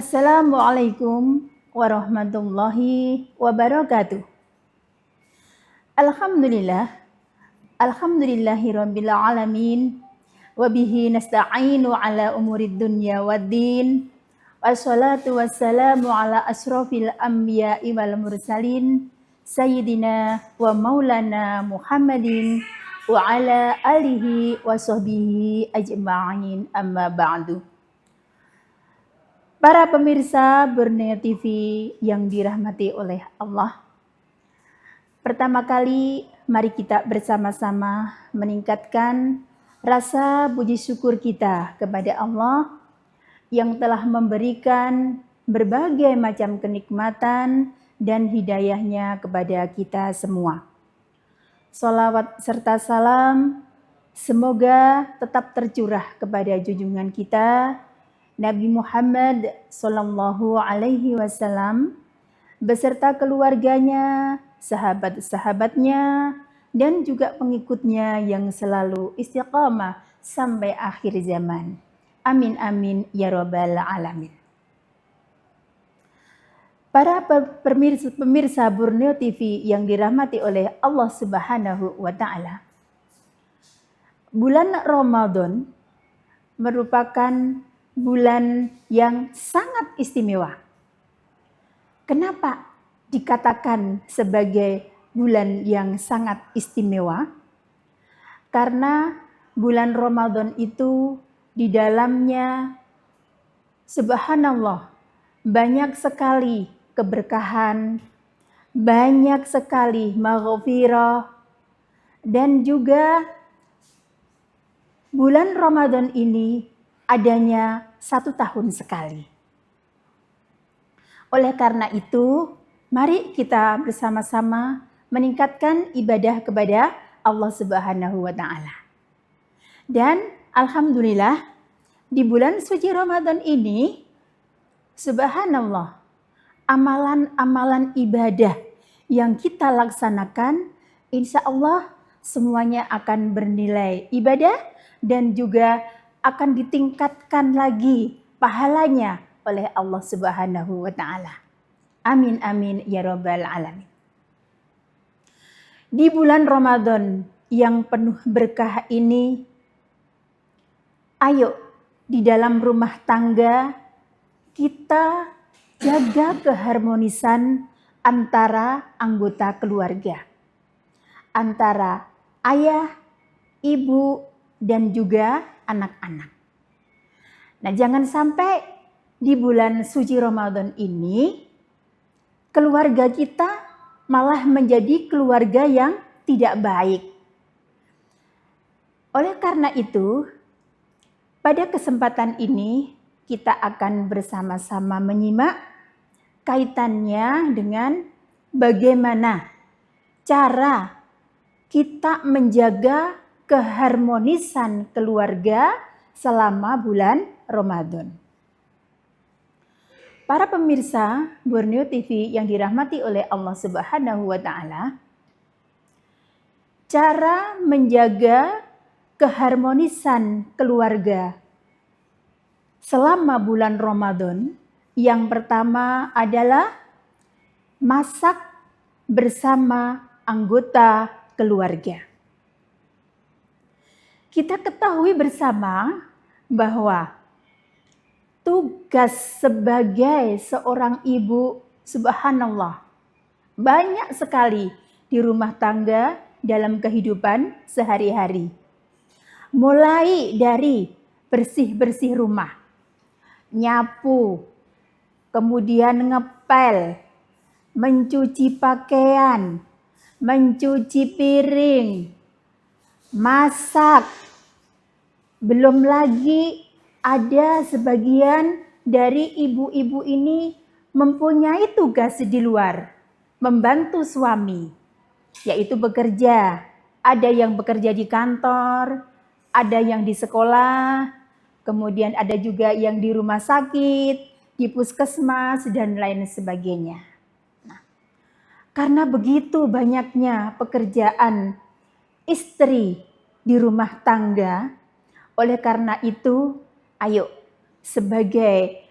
Assalamualaikum warahmatullahi wabarakatuh. Alhamdulillah, alhamdulillahirabbil alamin. Wa bihi nasta'inu ala umurid dunya waddin. Wassalatu wassalamu ala asrofil anbiya'i wal mursalin. Sayyidina wa maulana Muhammadin wa ala alihi wa sahbihi ajma'in, amma ba'du. Para pemirsa Borneo TV yang dirahmati oleh Allah, pertama kali mari kita bersama-sama meningkatkan rasa puji syukur kita kepada Allah yang telah memberikan berbagai macam kenikmatan dan hidayahnya kepada kita semua. Salawat serta salam semoga tetap tercurah kepada junjungan kita Nabi Muhammad Sallallahu Alaihi Wasallam beserta keluarganya, sahabat-sahabatnya, dan juga pengikutnya yang selalu istiqamah sampai akhir zaman. Amin amin ya rabbal alamin. Para pemirsa Borneo TV yang dirahmati oleh Allah Subhanahu wa taala. Bulan Ramadan merupakan bulan yang sangat istimewa. Kenapa dikatakan sebagai bulan yang sangat istimewa? Karena bulan Ramadan itu di dalamnya subhanallah banyak sekali keberkahan, banyak sekali maghfirah, dan juga bulan Ramadan ini adanya 1 tahun sekali. Oleh karena itu, mari kita bersama-sama meningkatkan ibadah kepada Allah Subhanahu wa taala. Dan alhamdulillah di bulan suci Ramadan ini, subhanallah, amalan-amalan ibadah yang kita laksanakan insya Allah semuanya akan bernilai ibadah dan juga akan ditingkatkan lagi pahalanya oleh Allah Subhanahu wa taala. Amin amin ya rabbal alamin. Di bulan Ramadan yang penuh berkah ini, ayo di dalam rumah tangga kita jaga keharmonisan antara anggota keluarga, antara ayah, ibu, dan juga anak-anak. Nah, jangan sampai di bulan suci Ramadan ini keluarga kita malah menjadi keluarga yang tidak baik. Oleh karena itu, pada kesempatan ini kita akan bersama-sama menyimak kaitannya dengan bagaimana cara kita menjaga keharmonisan keluarga selama bulan Ramadan. Para pemirsa Borneo TV yang dirahmati oleh Allah Subhanahu wa taala, cara menjaga keharmonisan keluarga selama bulan Ramadan yang pertama adalah masak bersama anggota keluarga. Kita ketahui bersama bahwa tugas sebagai seorang ibu, subhanallah, banyak sekali di rumah tangga dalam kehidupan sehari-hari. Mulai dari bersih-bersih rumah, nyapu, kemudian ngepel, mencuci pakaian, mencuci piring, masak. Belum lagi ada sebagian dari ibu-ibu ini mempunyai tugas di luar, membantu suami, yaitu bekerja. Ada yang bekerja di kantor, ada yang di sekolah, kemudian ada juga yang di rumah sakit, di puskesmas, dan lain sebagainya. Nah, karena begitu banyaknya pekerjaan istri di rumah tangga, oleh karena itu, ayo sebagai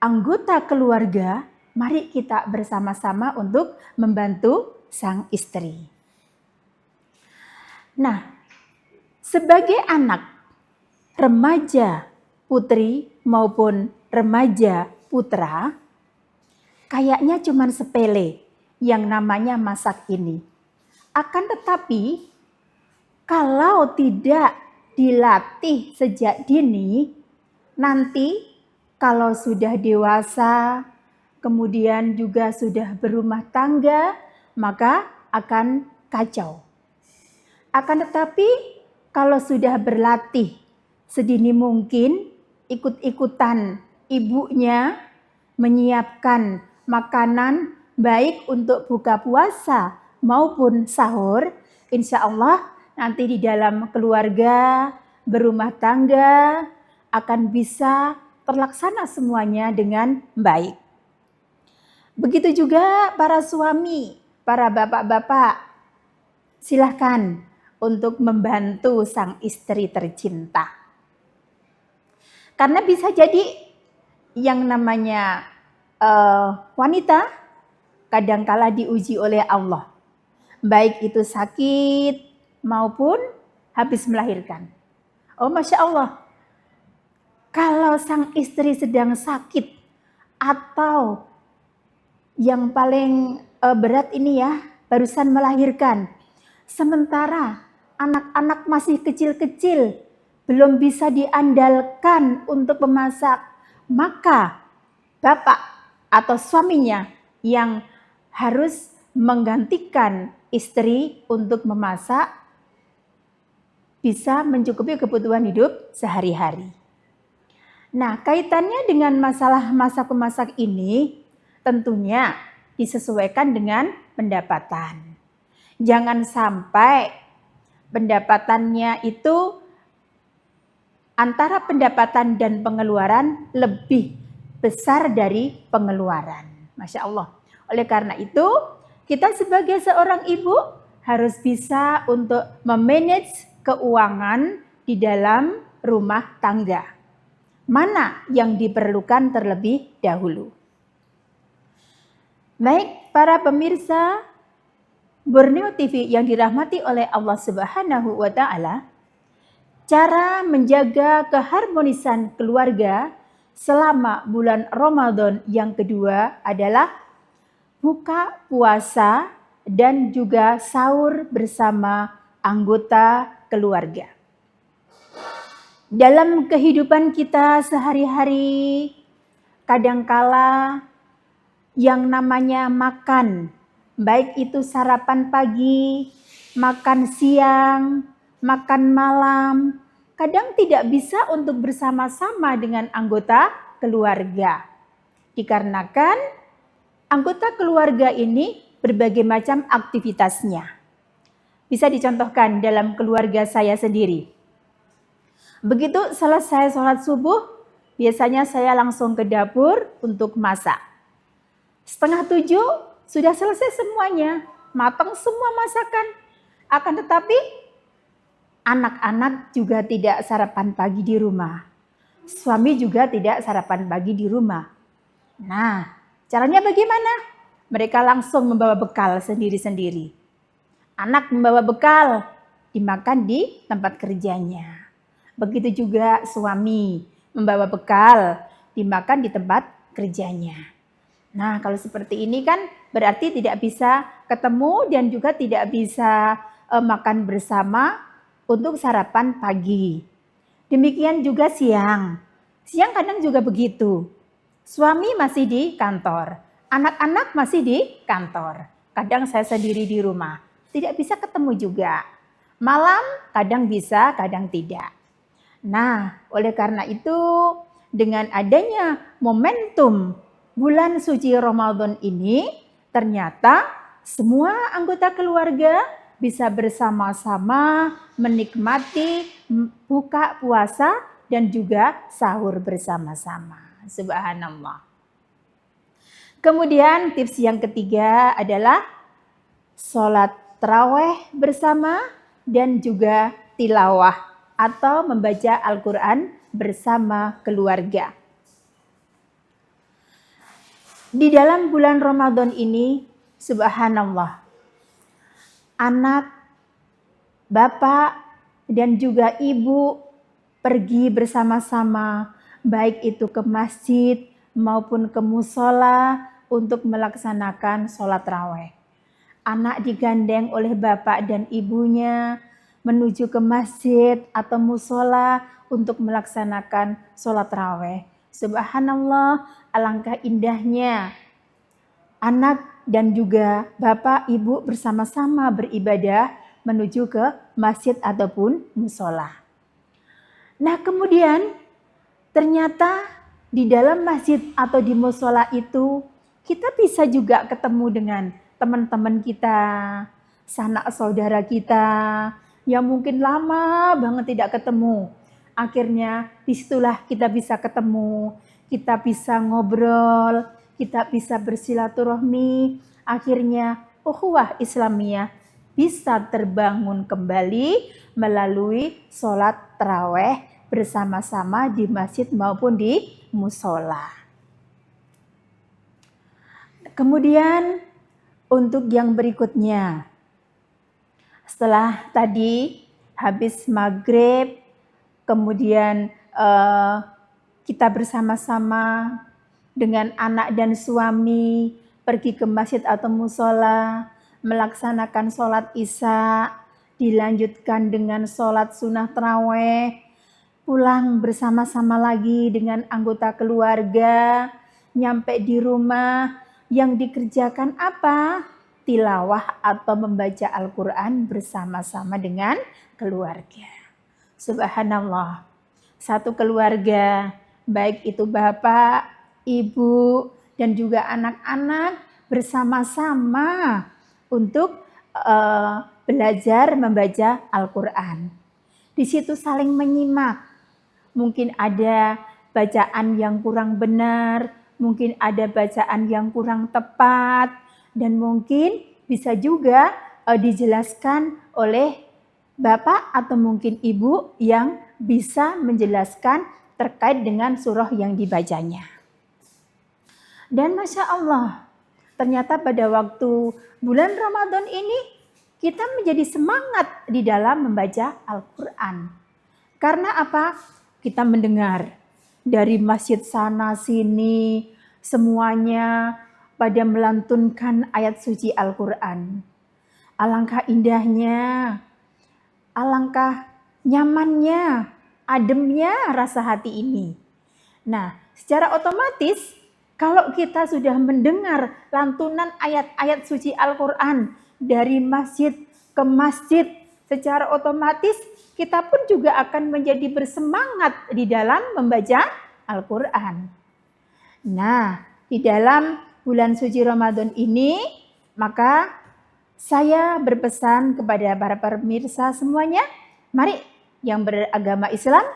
anggota keluarga, mari kita bersama-sama untuk membantu sang istri. Nah, sebagai anak, remaja putri maupun remaja putra, kayaknya cuma sepele yang namanya masak ini. Akan tetapi, kalau tidak dilatih sejak dini, nanti kalau sudah dewasa, kemudian juga sudah berumah tangga, maka akan kacau. Akan tetapi, kalau sudah berlatih sedini mungkin, ikut-ikutan ibunya menyiapkan makanan baik untuk buka puasa maupun sahur, insya Allah nanti di dalam keluarga, berumah tangga akan bisa terlaksana semuanya dengan baik. Begitu juga para suami, para bapak-bapak, silahkan untuk membantu sang istri tercinta. Karena bisa jadi yang namanya wanita kadangkala diuji oleh Allah. Baik itu sakit maupun habis melahirkan. Oh Masya Allah, kalau sang istri sedang sakit atau yang paling berat ini ya, barusan melahirkan. Sementara anak-anak masih kecil-kecil, belum bisa diandalkan untuk memasak, maka bapak atau suaminya yang harus menggantikan istri untuk memasak, bisa mencukupi kebutuhan hidup sehari-hari. Nah, kaitannya dengan masalah masak-memasak ini tentunya disesuaikan dengan pendapatan. Jangan sampai pendapatannya itu antara pendapatan dan pengeluaran lebih besar dari pengeluaran. Masya Allah. Oleh karena itu, kita sebagai seorang ibu harus bisa untuk memanage keuangan di dalam rumah tangga. Mana yang diperlukan terlebih dahulu. Baik, para pemirsa Borneo TV yang dirahmati oleh Allah Subhanahu wa Ta'ala, cara menjaga keharmonisan keluarga selama bulan Ramadan yang kedua adalah buka puasa dan juga sahur bersama anggota keluarga. Dalam kehidupan kita sehari-hari, kadangkala yang namanya makan, baik itu sarapan pagi, makan siang, makan malam, kadang tidak bisa untuk bersama-sama dengan anggota keluarga. Dikarenakan anggota keluarga ini berbagai macam aktivitasnya. Bisa dicontohkan dalam keluarga saya sendiri. Begitu selesai sholat subuh, biasanya saya langsung ke dapur untuk masak. 6:30 sudah selesai semuanya, matang semua masakan. Akan tetapi anak-anak juga tidak sarapan pagi di rumah. Suami juga tidak sarapan pagi di rumah. Nah, caranya bagaimana? Mereka langsung membawa bekal sendiri-sendiri. Anak membawa bekal, dimakan di tempat kerjanya. Begitu juga suami membawa bekal, dimakan di tempat kerjanya. Nah, kalau seperti ini kan berarti tidak bisa ketemu dan juga tidak bisa makan bersama untuk sarapan pagi. Demikian juga siang. Siang kadang juga begitu. Suami masih di kantor, anak-anak masih di kantor. Kadang saya sendiri di rumah, tidak bisa ketemu juga. Malam kadang bisa, kadang tidak. Nah, oleh karena itu dengan adanya momentum bulan suci Ramadan ini, ternyata semua anggota keluarga bisa bersama-sama menikmati buka puasa dan juga sahur bersama-sama. Subhanallah. Kemudian tips yang ketiga adalah sholat tarawih bersama dan juga tilawah atau membaca Al-Quran bersama keluarga. Di dalam bulan Ramadan ini, subhanallah, anak, bapak, dan juga ibu pergi bersama-sama, baik itu ke masjid maupun ke musola untuk melaksanakan sholat raweh. Anak digandeng oleh bapak dan ibunya menuju ke masjid atau musola untuk melaksanakan sholat raweh. Subhanallah, alangkah indahnya anak dan juga bapak ibu bersama-sama beribadah menuju ke masjid ataupun musola. Nah, kemudian ternyata di dalam masjid atau di musola itu kita bisa juga ketemu dengan teman-teman kita, sanak saudara kita yang mungkin lama banget tidak ketemu. Akhirnya disitulah kita bisa ketemu, kita bisa ngobrol, kita bisa bersilaturahmi. Akhirnya ukhuwah Islamiyah bisa terbangun kembali melalui sholat taraweh bersama-sama di masjid maupun di musola. Kemudian untuk yang berikutnya, setelah tadi habis maghrib, kemudian kita bersama-sama dengan anak dan suami pergi ke masjid atau musola, melaksanakan sholat isya, dilanjutkan dengan sholat sunnah taraweh, pulang bersama-sama lagi dengan anggota keluarga, nyampe di rumah, yang dikerjakan apa? Tilawah atau membaca Al-Quran bersama-sama dengan keluarga. Subhanallah, satu keluarga, baik itu bapak, ibu, dan juga anak-anak bersama-sama untuk belajar membaca Al-Quran. Di situ saling menyimak. Mungkin ada bacaan yang kurang benar, mungkin ada bacaan yang kurang tepat, dan mungkin bisa juga dijelaskan oleh bapak atau mungkin ibu yang bisa menjelaskan terkait dengan surah yang dibacanya. Dan Masya Allah, ternyata pada waktu bulan Ramadan ini kita menjadi semangat di dalam membaca Al-Quran. Karena apa? Kita mendengar dari masjid sana sini, semuanya pada melantunkan ayat suci Al-Quran. Alangkah indahnya, alangkah nyamannya, ademnya rasa hati ini. Nah, secara otomatis kalau kita sudah mendengar lantunan ayat-ayat suci Al-Quran dari masjid ke masjid, secara otomatis kita pun juga akan menjadi bersemangat di dalam membaca Al-Quran. Nah, di dalam bulan suci Ramadan ini, maka saya berpesan kepada para pemirsa semuanya, mari yang beragama Islam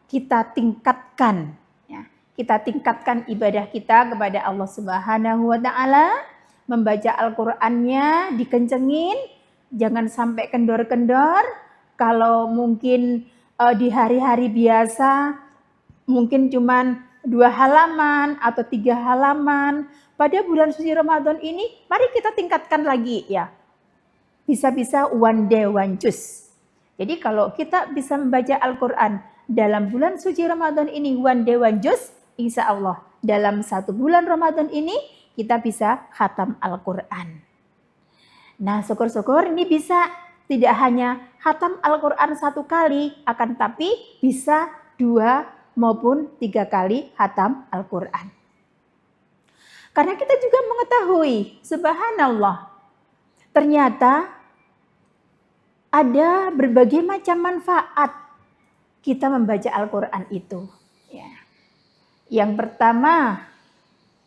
kita tingkatkan, ya, kita tingkatkan ibadah kita kepada Allah Subhanahu wa Ta'ala, membaca Al-Qur'annya dikencengin, jangan sampai kendor-kendor. Kalau mungkin di hari-hari biasa mungkin cuman 2 halaman atau 3 halaman, pada bulan suci Ramadan ini mari kita tingkatkan lagi ya. Bisa-bisa one day one juz. Jadi kalau kita bisa membaca Al-Quran dalam bulan suci Ramadan ini one day one juz, insya Allah dalam 1 bulan Ramadan ini kita bisa khatam Al-Quran. Nah, syukur-syukur ini bisa tidak hanya khatam Al-Quran 1 kali, akan tapi bisa 2 maupun 3 kali khatam Al-Quran. Karena kita juga mengetahui, subhanallah, ternyata ada berbagai macam manfaat kita membaca Al-Quran itu. Ya. Yang pertama,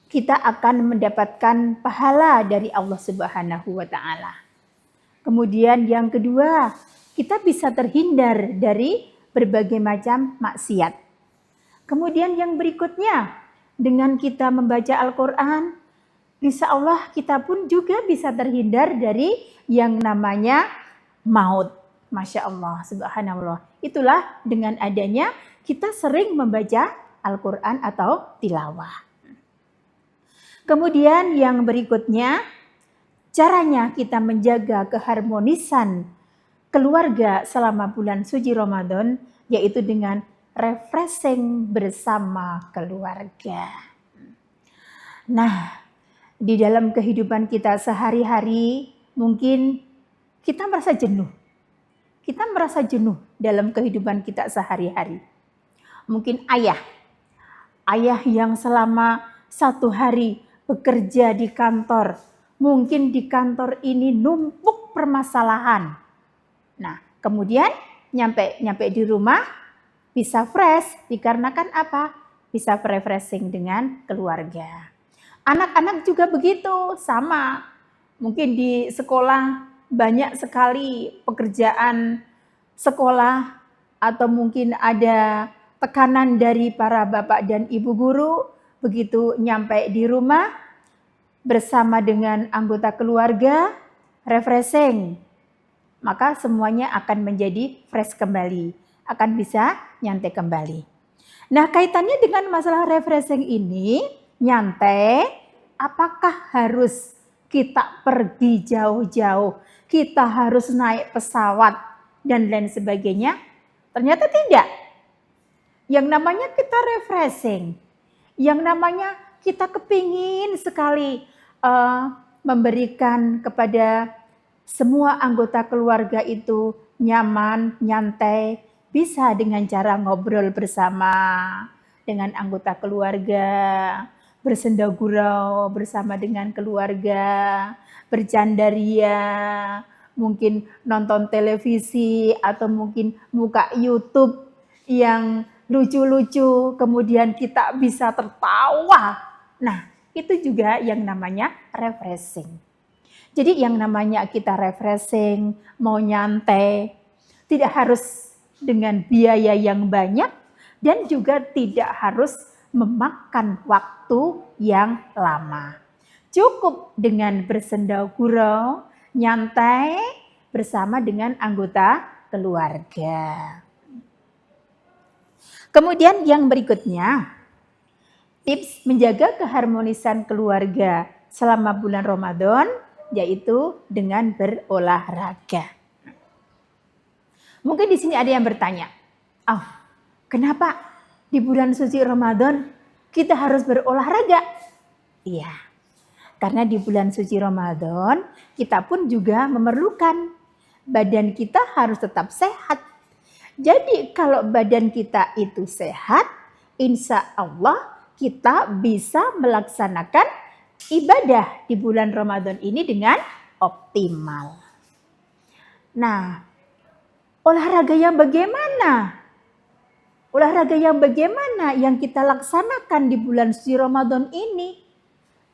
kita akan mendapatkan pahala dari Allah Subhanahu wa Ta'ala. Kemudian yang kedua, kita bisa terhindar dari berbagai macam maksiat. Kemudian yang berikutnya, dengan kita membaca Al-Quran, insya Allah kita pun juga bisa terhindar dari yang namanya maut. Masya Allah, subhanallah. Itulah dengan adanya kita sering membaca Al-Quran atau tilawah. Kemudian yang berikutnya, caranya kita menjaga keharmonisan keluarga selama bulan suci Ramadan, yaitu dengan refreshing bersama keluarga. Nah, di dalam kehidupan kita sehari-hari, mungkin kita merasa jenuh. Kita merasa jenuh dalam kehidupan kita sehari-hari. Mungkin ayah yang selama satu hari bekerja di kantor, mungkin di kantor ini numpuk permasalahan. Nah, kemudian nyampe di rumah bisa fresh dikarenakan apa? Bisa refreshing dengan keluarga. Anak-anak juga begitu, sama. Mungkin di sekolah banyak sekali pekerjaan sekolah atau mungkin ada tekanan dari para bapak dan ibu guru, begitu nyampe di rumah bersama dengan anggota keluarga, refreshing, maka semuanya akan menjadi fresh kembali, akan bisa nyantai kembali. Nah, kaitannya dengan masalah refreshing ini, nyantai, apakah harus kita pergi jauh-jauh, kita harus naik pesawat dan lain sebagainya? Ternyata tidak. Yang namanya kita refreshing, yang namanya kita kepingin sekali memberikan kepada semua anggota keluarga itu nyaman, nyantai, bisa dengan cara ngobrol bersama dengan anggota keluarga, bersenda gurau bersama dengan keluarga, bercandaria, mungkin nonton televisi atau mungkin buka YouTube yang lucu-lucu, kemudian kita bisa tertawa. Nah, itu juga yang namanya refreshing. Jadi yang namanya kita refreshing, mau nyantai, tidak harus dengan biaya yang banyak dan juga tidak harus memakan waktu yang lama. Cukup dengan bersenda gurau, nyantai bersama dengan anggota keluarga. Kemudian yang berikutnya, tips menjaga keharmonisan keluarga selama bulan Ramadan, yaitu dengan berolahraga. Mungkin di sini ada yang bertanya, kenapa di bulan suci Ramadan kita harus berolahraga? Iya, karena di bulan suci Ramadan kita pun juga memerlukan badan kita harus tetap sehat. Jadi kalau badan kita itu sehat, insya Allah kita bisa melaksanakan ibadah di bulan Ramadan ini dengan optimal. Nah, olahraga yang bagaimana? Olahraga yang bagaimana yang kita laksanakan di bulan suci Ramadan ini?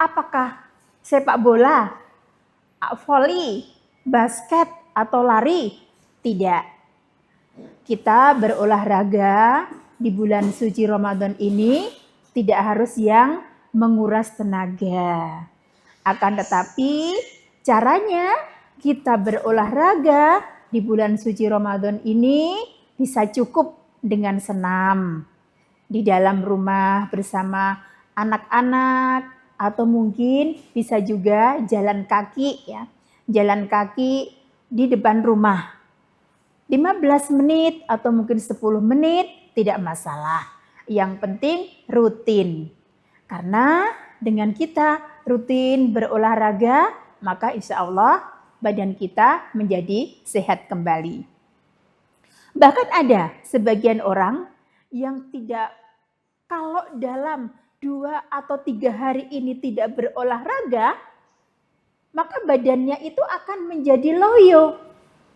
Apakah sepak bola, voli, basket, atau lari? Tidak. Kita berolahraga di bulan suci Ramadan ini tidak harus yang menguras tenaga. Akan tetapi caranya kita berolahraga di bulan suci Ramadan ini bisa cukup dengan senam di dalam rumah bersama anak-anak atau mungkin bisa juga jalan kaki ya. Jalan kaki di depan rumah. 15 menit atau mungkin 10 menit tidak masalah. Yang penting rutin. Karena dengan kita rutin berolahraga, maka insya Allah badan kita menjadi sehat kembali. Bahkan ada sebagian orang yang tidak, kalau dalam 2 atau 3 hari ini tidak berolahraga, maka badannya itu akan menjadi loyo.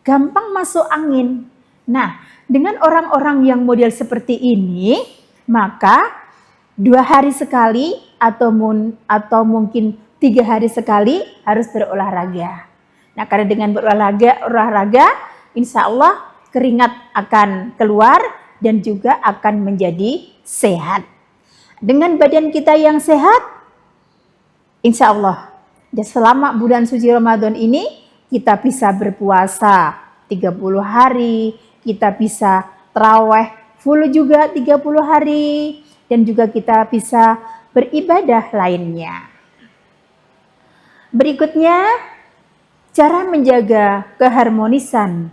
Gampang masuk angin. Nah, dengan orang-orang yang model seperti ini, maka 2 hari sekali atau mungkin 3 hari sekali harus berolahraga. Nah, karena dengan berolahraga, insya Allah keringat akan keluar dan juga akan menjadi sehat. Dengan badan kita yang sehat, insya Allah, dan selama bulan suci Ramadan ini, kita bisa berpuasa 30 hari, kita bisa tarawih full juga 30 hari, dan juga kita bisa beribadah lainnya. Berikutnya, cara menjaga keharmonisan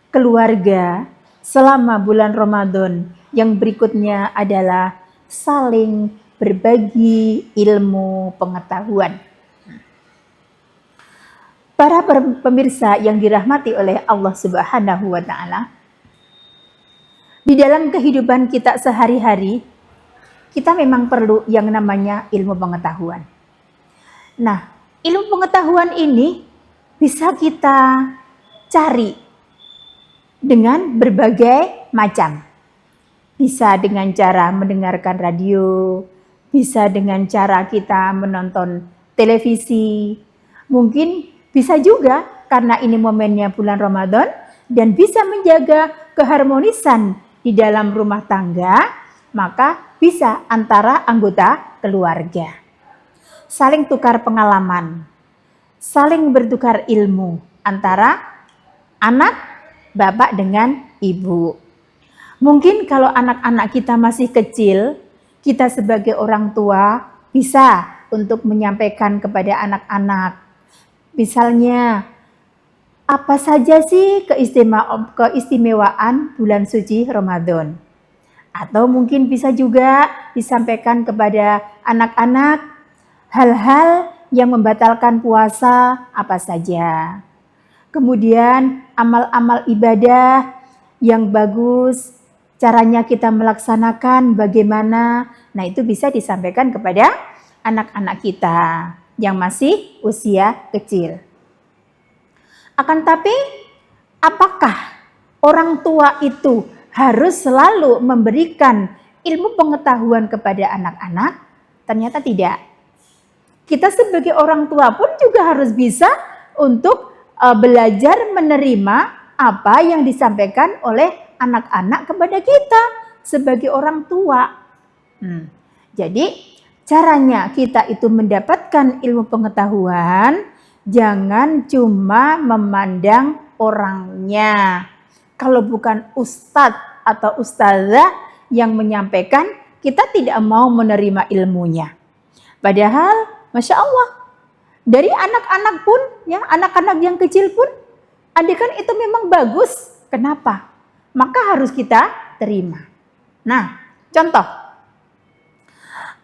keluarga selama bulan Ramadan yang berikutnya adalah saling berbagi ilmu pengetahuan. Para pemirsa yang dirahmati oleh Allah Subhanahu wa Ta'ala, di dalam kehidupan kita sehari-hari, kita memang perlu yang namanya ilmu pengetahuan. Nah, ilmu pengetahuan ini bisa kita cari dengan berbagai macam. Bisa dengan cara mendengarkan radio, bisa dengan cara kita menonton televisi, mungkin bisa juga karena ini momennya bulan Ramadan dan bisa menjaga keharmonisan di dalam rumah tangga, maka bisa antara anggota keluarga. Saling tukar pengalaman, saling bertukar ilmu antara anak, bapak dengan ibu. Mungkin kalau anak-anak kita masih kecil, kita sebagai orang tua bisa untuk menyampaikan kepada anak-anak. Misalnya, apa saja sih keistimewaan bulan suci Ramadan? Atau mungkin bisa juga disampaikan kepada anak-anak hal-hal yang membatalkan puasa apa saja. Kemudian amal-amal ibadah yang bagus, caranya kita melaksanakan bagaimana. Nah, itu bisa disampaikan kepada anak-anak kita yang masih usia kecil. Akan tapi, apakah orang tua itu harus selalu memberikan ilmu pengetahuan kepada anak-anak? Ternyata tidak. Kita sebagai orang tua pun juga harus bisa untuk belajar menerima apa yang disampaikan oleh anak-anak kepada kita sebagai orang tua. Jadi caranya kita itu mendapatkan ilmu pengetahuan, jangan cuma memandang orangnya. Kalau bukan ustadz atau ustazah yang menyampaikan, kita tidak mau menerima ilmunya. Padahal, Masya Allah, dari anak-anak pun, ya anak-anak yang kecil pun, andaikan itu memang bagus, kenapa? Maka harus kita terima. Nah, contoh,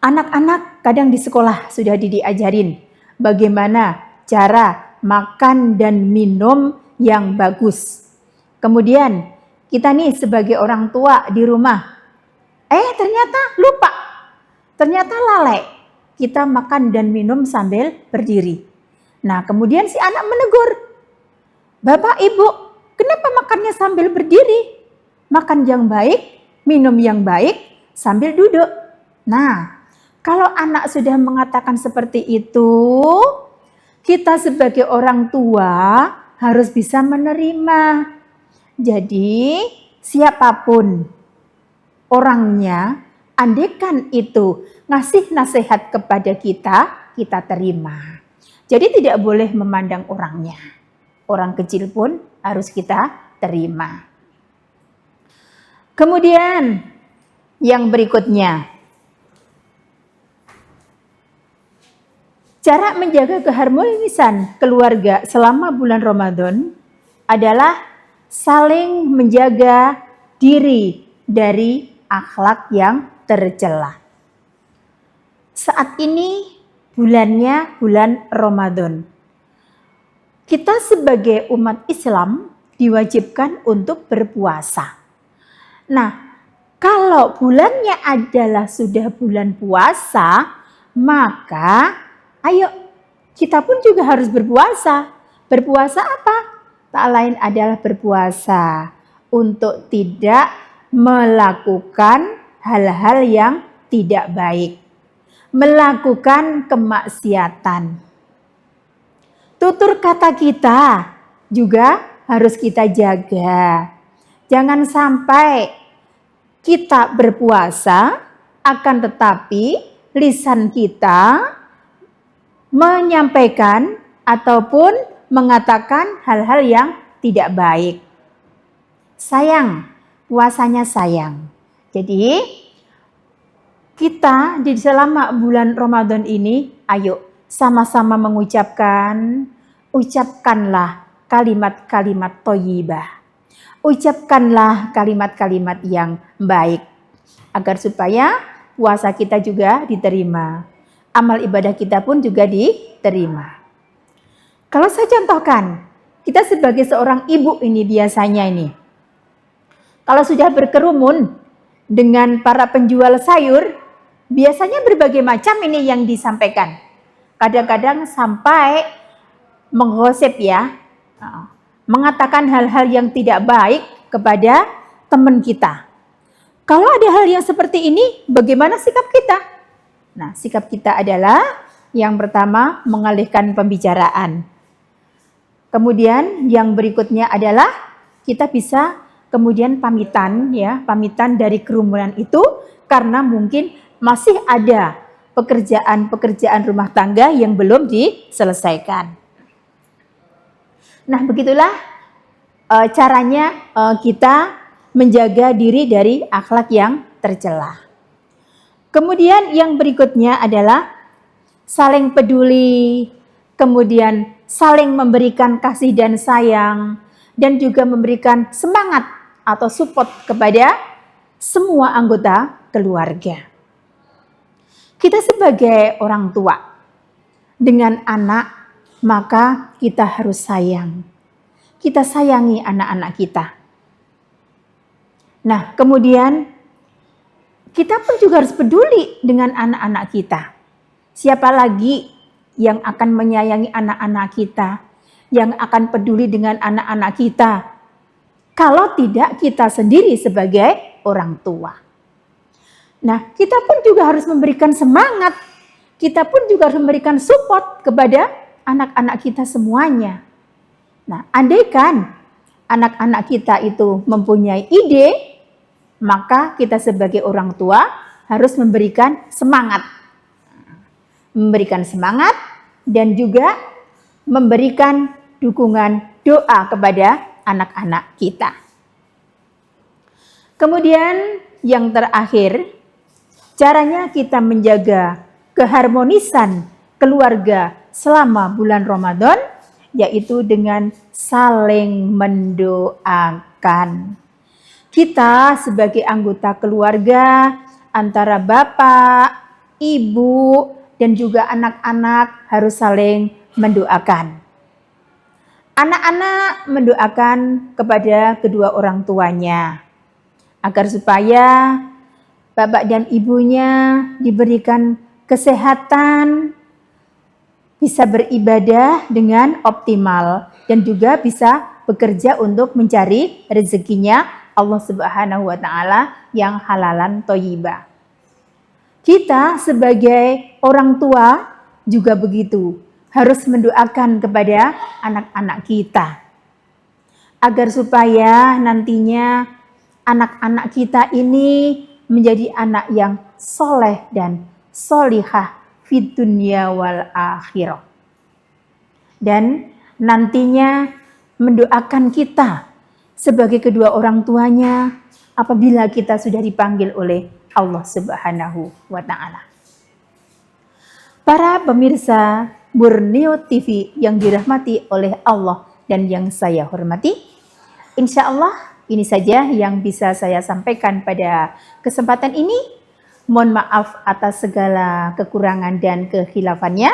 anak-anak kadang di sekolah sudah diajarin bagaimana cara makan dan minum yang bagus. Kemudian kita nih sebagai orang tua di rumah, ternyata lupa, ternyata lalai. Kita makan dan minum sambil berdiri. Nah, kemudian si anak menegur, Bapak, Ibu, kenapa makannya sambil berdiri? Makan yang baik, minum yang baik, sambil duduk. Nah, kalau anak sudah mengatakan seperti itu, kita sebagai orang tua harus bisa menerima. Jadi, siapapun orangnya, andaikan itu ngasih nasihat kepada kita, kita terima. Jadi tidak boleh memandang orangnya. Orang kecil pun harus kita terima. Kemudian yang berikutnya, cara menjaga keharmonisan keluarga selama bulan Ramadan adalah saling menjaga diri dari akhlak yang tercela. Saat ini bulannya bulan Ramadan. Kita sebagai umat Islam diwajibkan untuk berpuasa. Nah, kalau bulannya adalah sudah bulan puasa, maka ayo kita pun juga harus berpuasa. Berpuasa apa? Tak lain adalah berpuasa untuk tidak melakukan hal-hal yang tidak baik, melakukan kemaksiatan. Tutur kata kita juga harus kita jaga. Jangan sampai kita berpuasa, akan tetapi lisan kita menyampaikan ataupun mengatakan hal-hal yang tidak baik. Sayang, puasanya sayang. Jadi kita di selama bulan Ramadan ini, ayo sama-sama mengucapkan, ucapkanlah kalimat-kalimat thayyibah. Ucapkanlah kalimat-kalimat yang baik agar supaya puasa kita juga diterima. Amal ibadah kita pun juga diterima. Kalau saya contohkan, kita sebagai seorang ibu ini biasanya ini, kalau sudah berkerumun dengan para penjual sayur, biasanya berbagai macam ini yang disampaikan. Kadang-kadang sampai menggosip ya, mengatakan hal-hal yang tidak baik kepada teman kita. Kalau ada hal yang seperti ini, bagaimana sikap kita? Nah, sikap kita adalah yang pertama mengalihkan pembicaraan. Kemudian yang berikutnya adalah kita bisa kemudian pamitan ya, pamitan dari kerumunan itu karena mungkin masih ada pekerjaan-pekerjaan rumah tangga yang belum diselesaikan. Nah, begitulah caranya kita menjaga diri dari akhlak yang tercela. Kemudian yang berikutnya adalah saling peduli, kemudian saling memberikan kasih dan sayang, dan juga memberikan semangat atau support kepada semua anggota keluarga. Kita sebagai orang tua dengan anak, maka kita harus sayang. Kita sayangi anak-anak kita. Nah, kemudian kita pun juga harus peduli dengan anak-anak kita. Siapa lagi yang akan menyayangi anak-anak kita, yang akan peduli dengan anak-anak kita, kalau tidak kita sendiri sebagai orang tua. Nah, kita pun juga harus memberikan semangat, kita pun juga harus memberikan support kepada anak-anak kita semuanya. Nah, andaikan anak-anak kita itu mempunyai ide, maka kita sebagai orang tua harus memberikan semangat. Memberikan semangat dan juga memberikan dukungan doa kepada anak-anak kita. Kemudian yang terakhir, caranya kita menjaga keharmonisan keluarga selama bulan Ramadan, yaitu dengan saling mendoakan. Kita sebagai anggota keluarga, antara bapak, ibu, dan juga anak-anak harus saling mendoakan. Anak-anak mendoakan kepada kedua orang tuanya, agar supaya bapak dan ibunya diberikan kesehatan, bisa beribadah dengan optimal, dan juga bisa bekerja untuk mencari rezekinya Allah Subhanahu wa Ta'ala yang halalan thayyibah. Kita sebagai orang tua juga begitu, harus mendoakan kepada anak-anak kita agar supaya nantinya anak-anak kita ini menjadi anak yang soleh dan solihah fid dunya wal akhirah. Dan nantinya mendoakan kita sebagai kedua orang tuanya apabila kita sudah dipanggil oleh Allah Subhanahu wa Ta'ala. Para pemirsa Borneo TV yang dirahmati oleh Allah dan yang saya hormati, insya Allah ini saja yang bisa saya sampaikan pada kesempatan ini. Mohon maaf atas segala kekurangan dan kekhilaafannya.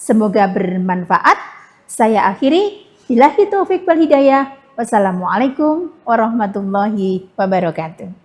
Semoga bermanfaat. Saya akhiri. Billahi taufiq wal hidayah. Wassalamualaikum warahmatullahi wabarakatuh.